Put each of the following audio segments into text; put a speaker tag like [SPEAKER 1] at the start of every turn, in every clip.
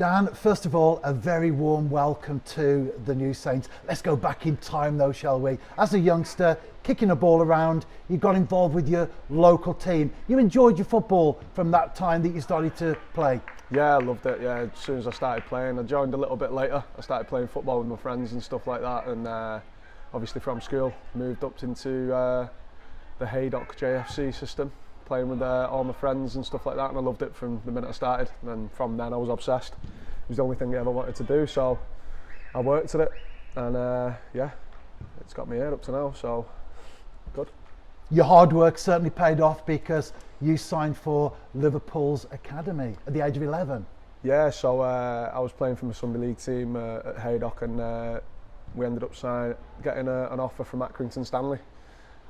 [SPEAKER 1] Dan, first of all, a very warm welcome to the New Saints. Let's go back in time though, shall we? As a youngster, kicking a ball around, you got involved with your local team. You enjoyed your football from that time that you started to play?
[SPEAKER 2] Yeah, I loved it. Yeah, as soon as I started playing, I joined a little bit later. I started playing football with my friends and stuff like that, and obviously from school, moved up into the Haydock JFC system, playing with all my friends and stuff like that, and I loved it from the minute I started. And from then I was obsessed. It was the only thing I ever wanted to do, so I worked at it, and yeah, it's got me here up to now, so good.
[SPEAKER 1] Your hard work certainly paid off because you signed for Liverpool's academy at the age of 11.
[SPEAKER 2] Yeah, so I was playing for my Sunday League team at Haydock, and we ended up getting an offer from Accrington Stanley.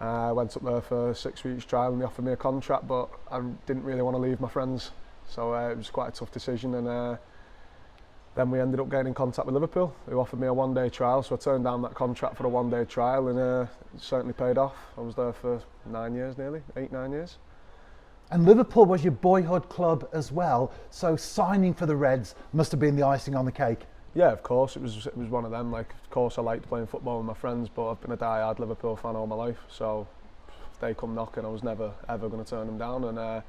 [SPEAKER 2] I went up there for 6 weeks trial and they offered me a contract, but I didn't really want to leave my friends, so it was quite a tough decision. And then we ended up getting in contact with Liverpool, who offered me a one-day trial, so I turned down that contract for a one-day trial, and it certainly paid off. I was there for 9 years, nearly 8-9 years.
[SPEAKER 1] And Liverpool was your boyhood club as well, so signing for the Reds must have been the icing on the cake.
[SPEAKER 2] Yeah, of course, it was one of them. Like, of course, I liked playing football with my friends, but I've been a die-hard Liverpool fan all my life. So if they come knocking, I was never ever going to turn them down. And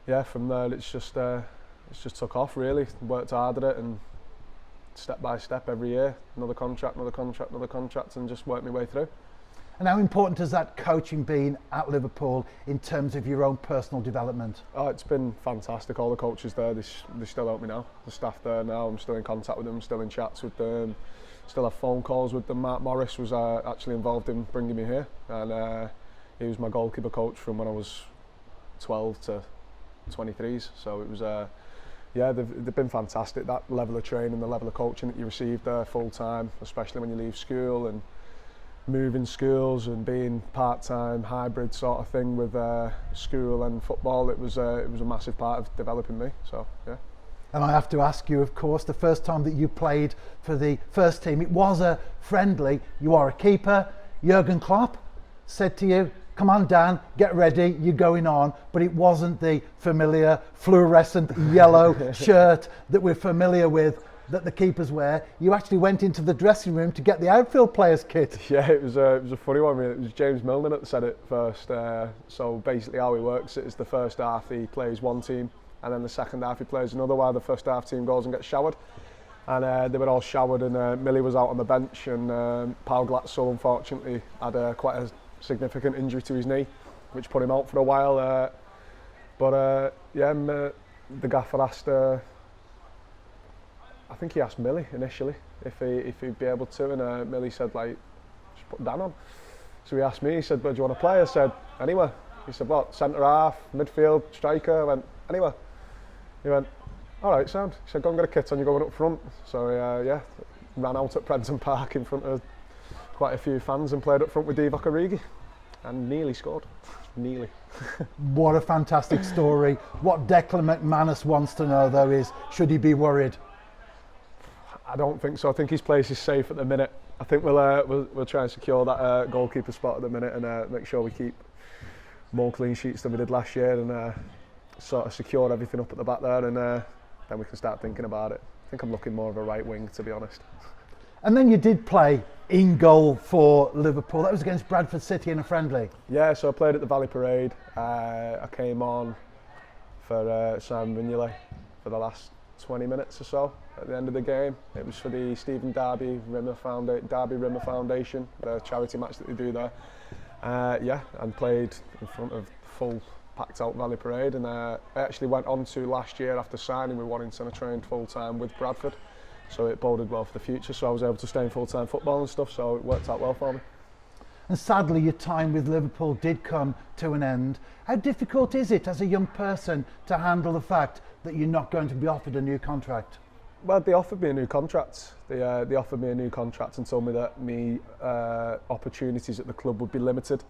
[SPEAKER 2] yeah, from there it's just took off really. Worked hard at it, and step by step every year, another contract, and just worked my way through.
[SPEAKER 1] And how important has that coaching been at Liverpool in terms of your own personal development?
[SPEAKER 2] Oh, it's been fantastic. All the coaches there, they still help me now. The staff there now, I'm still in contact with them, still in chats with them, still have phone calls with them. Mark Morris was actually involved in bringing me here, and he was my goalkeeper coach from when I was 12 to 23s. So it was, yeah, they've been fantastic. That level of training, the level of coaching that you receive there full time, especially when you leave school and moving schools and being part-time hybrid sort of thing with school and football, it was a massive part of developing me. So yeah.
[SPEAKER 1] And I have to ask you, of course, the first time that you played for the first team, it was a friendly. You are a keeper. Jurgen Klopp said to you, "Come on, Dan, get ready, you're going on." But it wasn't the familiar fluorescent yellow shirt that we're familiar with that the keepers wear. You actually went into the dressing room to get the outfield players' kit.
[SPEAKER 2] Yeah, it was a funny one. Really. It was James Milner that said it first. So basically how he works it is the first half he plays one team, and then the second half he plays another, while the first half team goes and gets showered. And they were all showered, and Millie was out on the bench, and Paul Glatzel unfortunately had quite a significant injury to his knee, which put him out for a while. Yeah, the gaffer asked, I think he asked Millie initially if he'd be able to, and Millie said, like, just put Dan on. So he asked me, he said, "Where do you want to play?" I said, "Anywhere." He said, "What, centre half, midfield, striker?" I went, "Anywhere." He went, "All right, sound." He said, "Go and get a kit on, you're going up front." So yeah, ran out at Prenton Park in front of quite a few fans and played up front with Divock Origi, and nearly scored. Nearly.
[SPEAKER 1] What a fantastic story. What Declan McManus wants to know though is, should he be worried?
[SPEAKER 2] I don't think so. I think his place is safe at the minute. I think we'll try and secure that goalkeeper spot at the minute, and make sure we keep more clean sheets than we did last year, and sort of secure everything up at the back there, and then we can start thinking about it. I think I'm looking more of a right wing, to be honest.
[SPEAKER 1] And then you did play in goal for Liverpool. That was against Bradford City in a friendly.
[SPEAKER 2] Yeah, so I played at the Valley Parade. I came on for Simon Mignolet for the last 20 minutes or so at the end of the game. It was for the Stephen Darby Rimmer Foundation, the charity match that they do there. Yeah, and played in front of full packed out Valley Parade, and I actually went on to last year after signing with Warrington. I trained full time with Bradford, so it boded well for the future, so I was able to stay in full time football and stuff, so it worked out well for me.
[SPEAKER 1] And sadly your time with Liverpool did come to an end. How difficult is it as a young person to handle the fact that you're not going to be offered a new contract?
[SPEAKER 2] Well, they offered me a new contract. They offered me a new contract and told me that my opportunities at the club would be limited.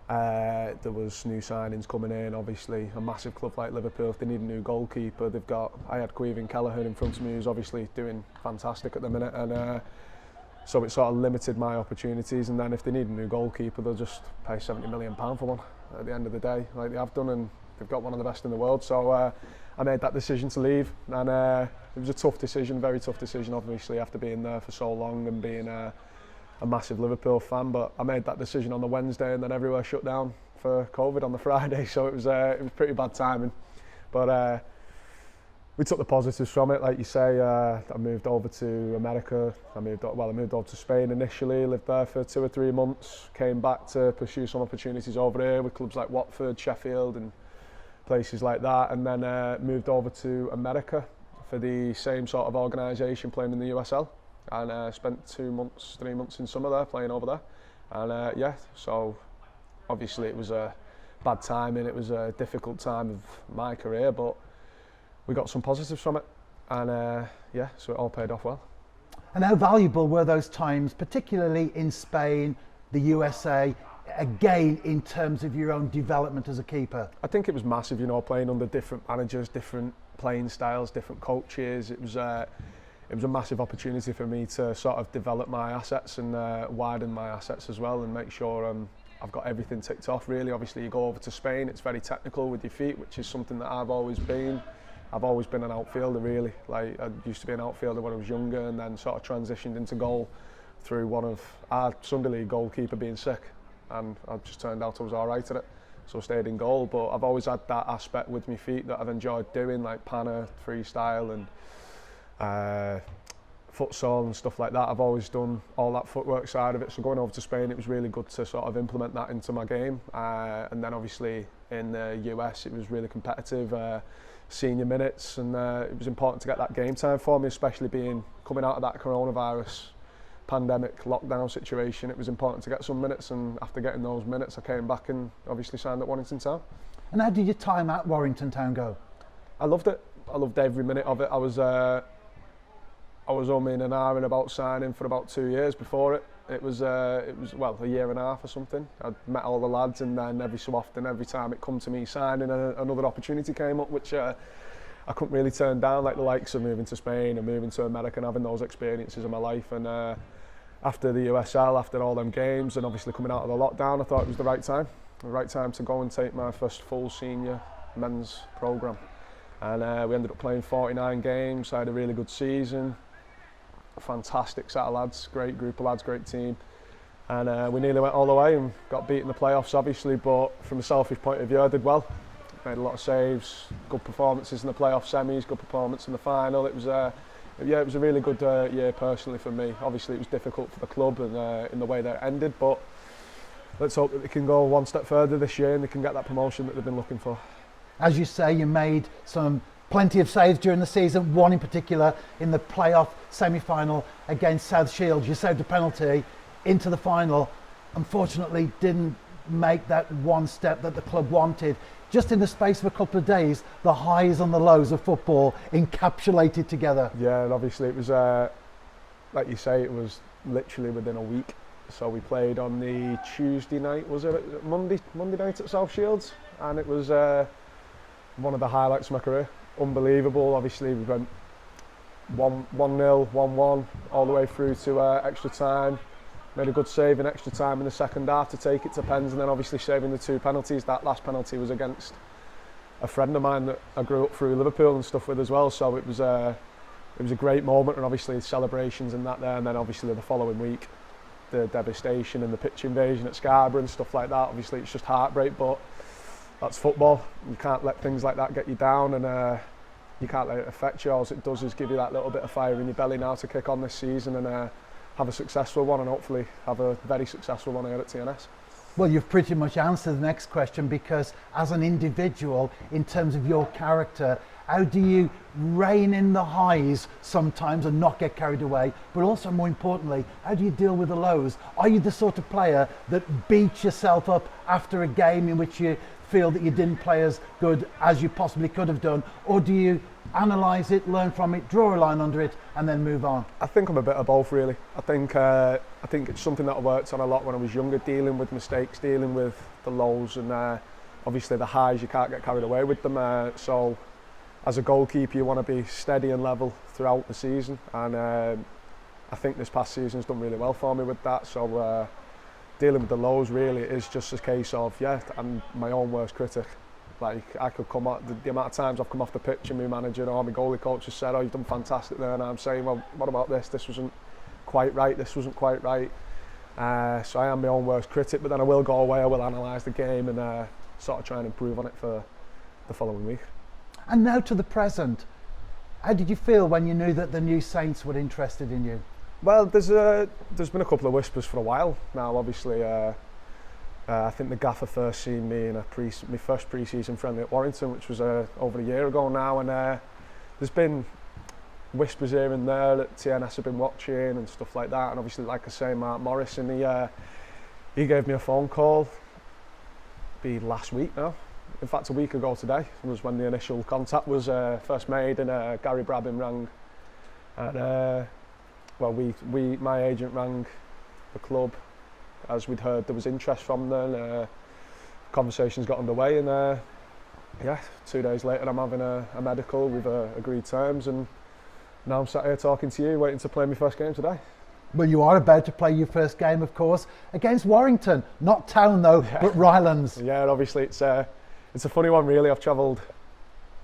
[SPEAKER 2] There was new signings coming in, obviously a massive club like Liverpool, if they need a new goalkeeper, I had Queven Kelleher in front of me, who's obviously doing fantastic at the minute, and so it sort of limited my opportunities. And then if they need a new goalkeeper, they'll just pay £70 million for one at the end of the day, like they have done, and they've got one of the best in the world. So I made that decision to leave, and was a tough decision, very tough decision, obviously, after being there for so long and being a massive Liverpool fan. But I made that decision on the Wednesday, and then everywhere shut down for COVID on the Friday, so it was pretty bad timing. But we took the positives from it, like you say. I moved over to America. I moved over to Spain initially, lived there for 2 or 3 months, came back to pursue some opportunities over here with clubs like Watford, Sheffield and places like that, and then moved over to America for the same sort of organisation, playing in the USL, and spent 3 months in summer there, playing over there. And yeah, so obviously it was a bad timing, it was a difficult time of my career, but we got some positives from it, and yeah, so it all paid off well.
[SPEAKER 1] And how valuable were those times, particularly in Spain, the USA, again in terms of your own development as a keeper?
[SPEAKER 2] I think it was massive, you know, playing under different managers, different playing styles, different coaches. It was a massive opportunity for me to sort of develop my assets and widen my assets as well, and make sure I've got everything ticked off really. Obviously you go over to Spain, it's very technical with your feet, which is something that I've always been. I've always been an outfielder really. Like, I used to be an outfielder when I was younger, and then sort of transitioned into goal through one of our Sunday League goalkeeper being sick, and I just turned out I was all right at it, so I stayed in goal. But I've always had that aspect with my feet that I've enjoyed doing, like panna, freestyle and futsal and stuff like that. I've always done all that footwork side of it, so going over to Spain it was really good to sort of implement that into my game. And then obviously in the US it was really competitive, senior minutes, and it was important to get that game time for me, especially coming out of that coronavirus pandemic lockdown situation. It was important to get some minutes, and after getting those minutes I came back and obviously signed at Warrington Town.
[SPEAKER 1] And how did your time at Warrington Town go?
[SPEAKER 2] I loved it. I loved every minute of it. I was only in an hour and about signing for about 2 years before it. It was well, a year and a half or something. I'd met all the lads, and then every so often, every time it come to me signing, another opportunity came up, which I couldn't really turn down, like the likes of moving to Spain and moving to America and having those experiences in my life. And after the USL, after all them games, and obviously coming out of the lockdown, I thought it was the right time to go and take my first full senior men's programme. And we ended up playing 49 games. I had a really good season. Fantastic set of lads, great group of lads, great team, and we nearly went all the way and got beat in the playoffs obviously, but from a selfish point of view I did well, made a lot of saves, good performances in the playoff semis, good performance in the final. It was a really good year personally for me. Obviously it was difficult for the club and in the way that it ended, but let's hope that they can go one step further this year and they can get that promotion that they've been looking for.
[SPEAKER 1] As you say, you made plenty of saves during the season, one in particular in the playoff semi-final against South Shields. You saved a penalty into the final. Unfortunately, didn't make that one step that the club wanted. Just in the space of a couple of days, the highs and the lows of football encapsulated together. Yeah,
[SPEAKER 2] and obviously it was, like you say, it was literally within a week. So we played on the Tuesday night, was it Monday night at South Shields, and it was one of the highlights of my career. Unbelievable. Obviously we went 1-0, 1-1 all the way through to extra time. Made a good save in extra time in the second half to take it to pens, and then obviously saving the 2 penalties. That last penalty was against a friend of mine that I grew up through Liverpool and stuff with as well, so it was a great moment, and obviously celebrations and that there. And then obviously the following week the devastation and the pitch invasion at Scarborough and stuff like that. Obviously it's just heartbreak, but that's football. You can't let things like that get you down, and you can't let it affect you. All it does is give you that little bit of fire in your belly now to kick on this season and have a successful one, and hopefully have a very successful one here at TNS.
[SPEAKER 1] Well, you've pretty much answered the next question, because as an individual, in terms of your character, how do you rein in the highs sometimes and not get carried away, but also more importantly, how do you deal with the lows? Are you the sort of player that beats yourself up after a game in which you feel that you didn't play as good as you possibly could have done, or do you analyse it, learn from it, draw a line under it and then move on?
[SPEAKER 2] I think I'm a bit of both really. I think it's something that I worked on a lot when I was younger, dealing with mistakes, dealing with the lows, and obviously the highs you can't get carried away with them, so as a goalkeeper you want to be steady and level throughout the season, and I think this past season's done really well for me with that. So dealing with the lows really is just a case of, I'm my own worst critic Like, I could come out, the amount of times I've come off the pitch and my manager or my goalie coach has said, oh, you've done fantastic there, and I'm saying, well, what about this? This wasn't quite right, this wasn't quite right. So I am my own worst critic, but then I will go away, I will analyse the game and sort of try and improve on it for the following week.
[SPEAKER 1] And now to the present. How did you feel when you knew that the new Saints were interested in you?
[SPEAKER 2] Well, there's been a couple of whispers for a while now. Obviously, I think the gaffer first seen me in my first pre-season friendly at Warrington, which was over a year ago now, and there's been whispers here and there that TNS have been watching and stuff like that. And obviously, like I say, Mark Morris, and he gave me a phone call. Be last week now. In fact, a week ago today was when the initial contact was first made, and Gary Brabham rang, and my agent rang the club as we'd heard there was interest from them. Conversations got underway, and 2 days later I'm having a medical with agreed terms, and now I'm sat here talking to you, waiting to play my first game today.
[SPEAKER 1] Well, you are about to play your first game, of course, against Warrington, not Town though, but Rylands.
[SPEAKER 2] Yeah, and obviously it's a funny one really. I've travelled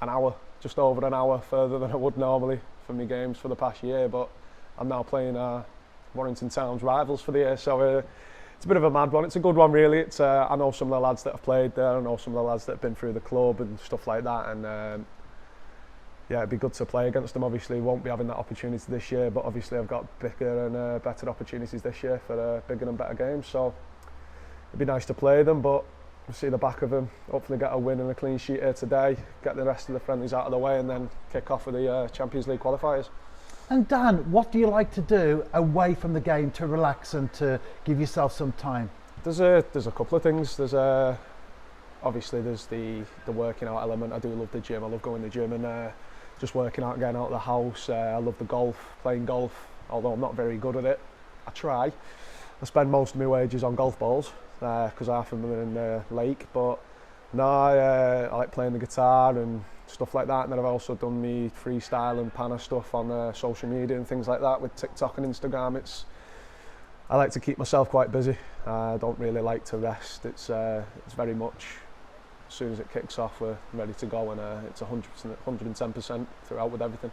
[SPEAKER 2] an hour, just over an hour further than I would normally for my games for the past year, but I'm now playing Warrington Town's rivals for the year, so it's a bit of a mad one. It's a good one really. It's I know some of the lads that have played there, I know some of the lads that have been through the club and stuff like that, and it'd be good to play against them. Obviously won't be having that opportunity this year, but obviously I've got bigger and better opportunities this year for bigger and better games, so it'd be nice to play them, but we'll see the back of them, hopefully get a win and a clean sheet here today, get the rest of the friendlies out of the way, and then kick off with the Champions League qualifiers.
[SPEAKER 1] And Dan, what do you like to do away from the game to relax and to give yourself some time?
[SPEAKER 2] There's a couple of things. There's obviously there's the working out element. I do love the gym. I love going to the gym and just working out, getting out of the house. I love the golf, playing golf, although I'm not very good at it. I try. I spend most of my wages on golf balls because half of them are in the lake, but no, I like playing the guitar and stuff like that, and then I've also done me freestyle and panna stuff on social media and things like that with TikTok and Instagram. I like to keep myself quite busy. I don't really like to rest. It's very much as soon as it kicks off we're ready to go, and it's 100%, 110% throughout with everything.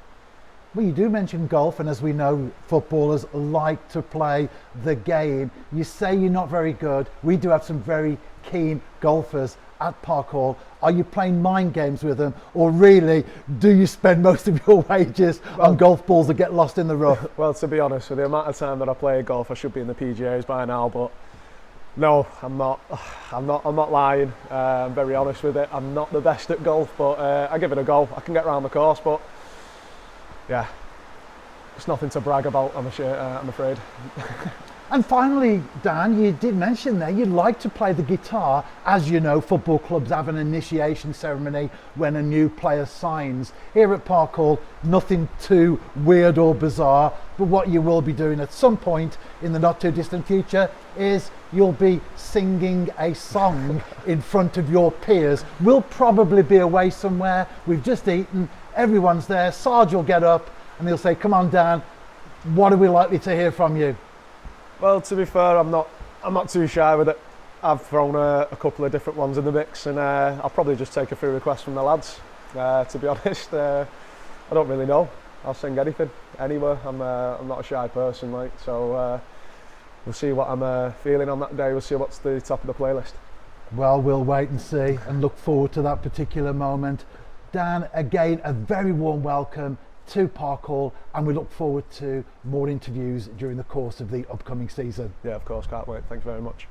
[SPEAKER 1] Well, you do mention golf, and as we know, footballers like to play the game. You say you're not very good. We do have some very keen golfers at Park Hall. Are you playing mind games with them, or really do you spend most of your wages on golf balls that get lost in the rough?
[SPEAKER 2] Well, to be honest, with the amount of time that I play golf, I should be in the PGAs by now, but no, I'm not. I'm not lying. I'm very honest with it. I'm not the best at golf, but I give it a go. I can get around the course, but yeah, it's nothing to brag about, I'm afraid.
[SPEAKER 1] And finally, Dan, you did mention there you'd like to play the guitar. As you know, football clubs have an initiation ceremony when a new player signs. Here at Park Hall, nothing too weird or bizarre, but what you will be doing at some point in the not too distant future is you'll be singing a song in front of your peers. We'll probably be away somewhere, we've just eaten, everyone's there, Sarge will get up and he'll say, come on Dan, what are we likely to hear from you?
[SPEAKER 2] Well, to be fair, I'm not too shy with it. I've thrown a couple of different ones in the mix, and I'll probably just take a few requests from the lads. To be honest, I don't really know. I'll sing anything, anywhere. I'm not a shy person, like, so we'll see what I'm feeling on that day. We'll see what's the top of the playlist.
[SPEAKER 1] Well, we'll wait and see and look forward to that particular moment. Dan, again, a very warm welcome to Park Hall, and we look forward to more interviews during the course of the upcoming season.
[SPEAKER 2] Yeah, of course, can't wait. Thank you very much.